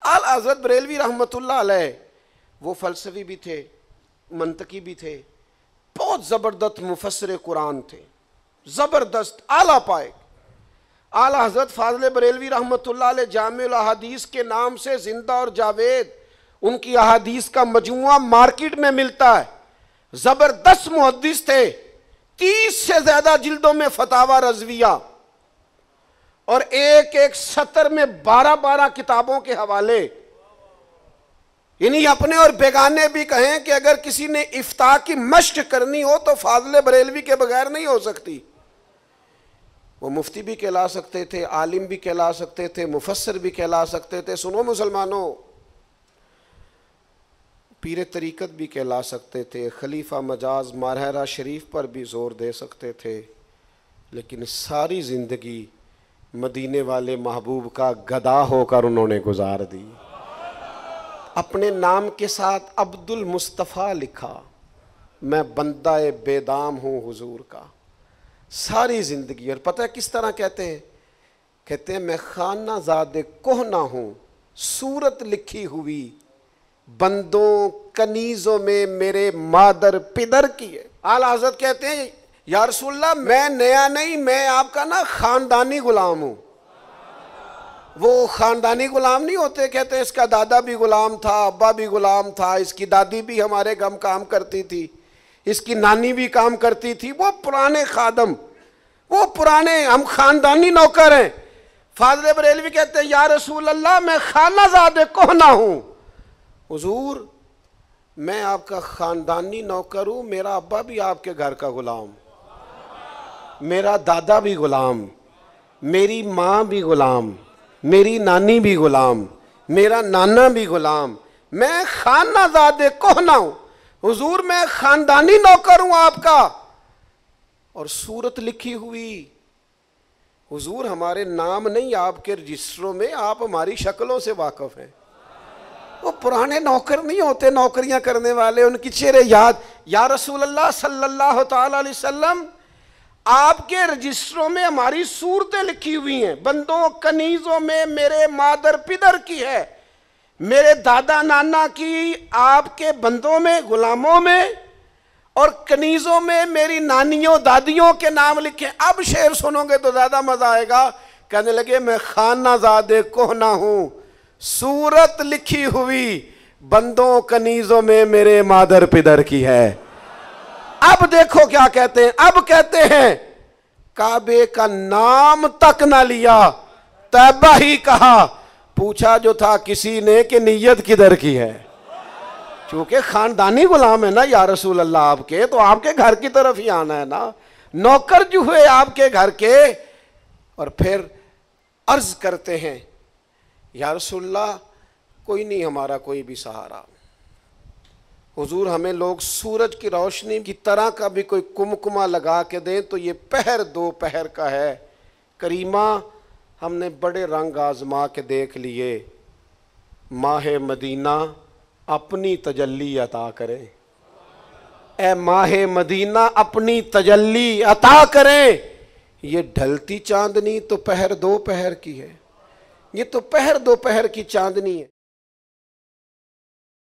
اعلیٰ حضرت بریلوی رحمۃ اللہ علیہ وہ فلسفی بھی تھے، منطقی بھی تھے، بہت زبردست مفسر قرآن تھے، زبردست اعلیٰ پائے۔ اعلیٰ حضرت فاضل بریلوی رحمۃ اللہ علیہ جامع الاحادیث کے نام سے زندہ اور جاوید ان کی احادیث کا مجموعہ مارکیٹ میں ملتا ہے۔ زبردست محدث تھے، 30 سے زیادہ جلدوں میں فتاوی رضویہ اور ایک ایک سطر میں 12 کتابوں کے حوالے، یعنی اپنے اور بیگانے بھی کہیں کہ اگر کسی نے افتاء کی مشق کرنی ہو تو فاضل بریلوی کے بغیر نہیں ہو سکتی۔ وہ مفتی بھی کہلا سکتے تھے، عالم بھی کہلا سکتے تھے، مفسر بھی کہلا سکتے تھے۔ سنو مسلمانوں، پیر طریقت بھی کہلا سکتے تھے، خلیفہ مجاز ماہرہ شریف پر بھی زور دے سکتے تھے، لیکن ساری زندگی مدینے والے محبوب کا گدا ہو کر انہوں نے گزار دی۔ اپنے نام کے ساتھ عبد المصطفیٰ لکھا، میں بندہ بے دام ہوں حضور کا، ساری زندگی۔ اور پتہ ہے کس طرح کہتے ہیں؟ کہتے ہیں میں خانہ زاد کہنہ ہوں، صورت لکھی ہوئی بندوں کنیزوں میں میرے مادر پدر کی ہے۔ اعلیٰ حضرت کہتے ہیں یا رسول اللہ میں نیا نہیں، میں آپ کا نا خاندانی غلام ہوں۔ وہ خاندانی غلام نہیں ہوتے، کہتے ہیں اس کا دادا بھی غلام تھا، ابا بھی غلام تھا، اس کی دادی بھی ہمارے گم کام کرتی تھی، اس کی نانی بھی کام کرتی تھی۔ وہ پرانے خادم، وہ پرانے، ہم خاندانی نوکر ہیں۔ فاضل بریلوی کہتے ہیں یا رسول اللہ میں خانہ زاد کہنہ ہوں، حضور میں آپ کا خاندانی نوکر ہوں، میرا ابا بھی آپ کے گھر کا غلام، میرا دادا بھی غلام، میری ماں بھی غلام، میری نانی بھی غلام، میرا نانا بھی غلام، میں خانہ زاد کہنہ ہوں، حضور میں خاندانی نوکر ہوں آپ کا۔ اور صورت لکھی ہوئی، حضور ہمارے نام نہیں آپ کے رجسٹروں میں، آپ ہماری شکلوں سے واقف ہیں۔ وہ پرانے نوکر نہیں ہوتے نوکریاں کرنے والے، ان کی چہرے یاد۔ یا رسول اللہ صلی اللہ تعالی علیہ وسلم آپ کے رجسٹروں میں ہماری صورتیں لکھی ہوئی ہیں، بندوں کنیزوں میں میرے مادر پدر کی ہے، میرے دادا نانا کی آپ کے بندوں میں غلاموں میں، اور کنیزوں میں میری نانیوں دادیوں کے نام لکھے۔ اب شعر سنو گے تو زیادہ مزہ آئے گا۔ کہنے لگے میں خانہ زاد کہنہ ہوں، صورت لکھی ہوئی بندوں کنیزوں میں میرے مادر پدر کی ہے۔ اب دیکھو کیا کہتے ہیں، اب کہتے ہیں کعبے کا نام تک نہ لیا، طیبہ ہی کہا، پوچھا جو تھا کسی نے کہ نیت کدھر کی ہے۔ چونکہ خاندانی غلام ہے نا یا رسول اللہ آپ کے، تو آپ کے گھر کی طرف ہی آنا ہے نا، نوکر جو ہوئے آپ کے گھر کے۔ اور پھر عرض کرتے ہیں یا رسول اللہ کوئی نہیں ہمارا کوئی بھی سہارا، حضور ہمیں لوگ سورج کی روشنی کی طرح کا بھی کوئی کمکمہ لگا کے دیں تو یہ پہر دو پہر کا ہے۔ کریمہ ہم نے بڑے رنگ آزما کے دیکھ لیے، ماہ مدینہ اپنی تجلی عطا کرے، اے ماہ مدینہ اپنی تجلی عطا کرے۔ یہ ڈھلتی چاندنی تو پہر دو پہر کی ہے، یہ تو پہر دو پہر کی چاندنی ہے۔